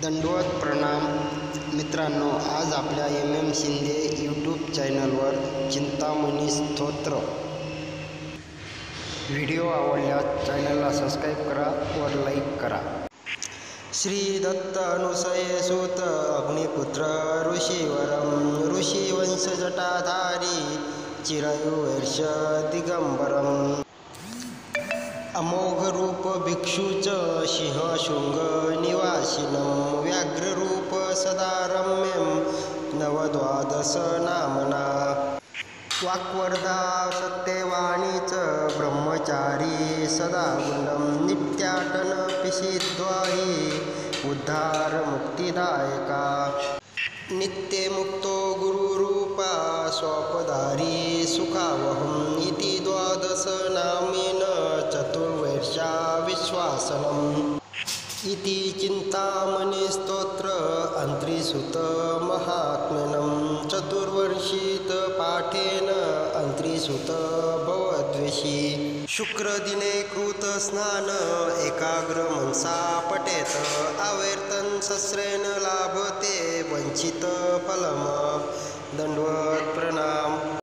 दंडवत प्रणाम मित्रांनो, आज आपल्या MM शिंदे यूट्यूब चॅनलवर चिंतामणी स्तोत्र व्हिडिओ आवडल्यास चॅनलला सबस्क्राईब करा व लाईक करा. श्री दत्त अनुसये सूत अग्निपुत्र ऋषीवरम ऋषीवंश जटाधारी चिरायुर्ष दिगंबरम अमोघ रूप भिक्षुच सिंहशृंग निवासिनं व्याघ्ररूप सदा रम्यं नवद्वादश नामना वाक्वर्धा सत्यवाणीच ब्रह्मचारी सदा गुणं नित्याटन पिशिद्वाही उद्धार मुक्तिदायका नित्यमुक्तो गुरुरूपा स्वपदारी सुखावहम् इति द्वादश नामेन चतुर्वर्षा विश्वासनम् इति चिंतामणी स्तोत्र अंत्रिसुत महात्म्यनं चतुर्वर्षीत पाठेन अंत्रिसुत भवद्वेषी शुक्रदिने कृत स्नान एकाग्र मनसा पठेत आवर्तन सहस्रेण लाभते वंचित फलम. दंडवत प्रणाम.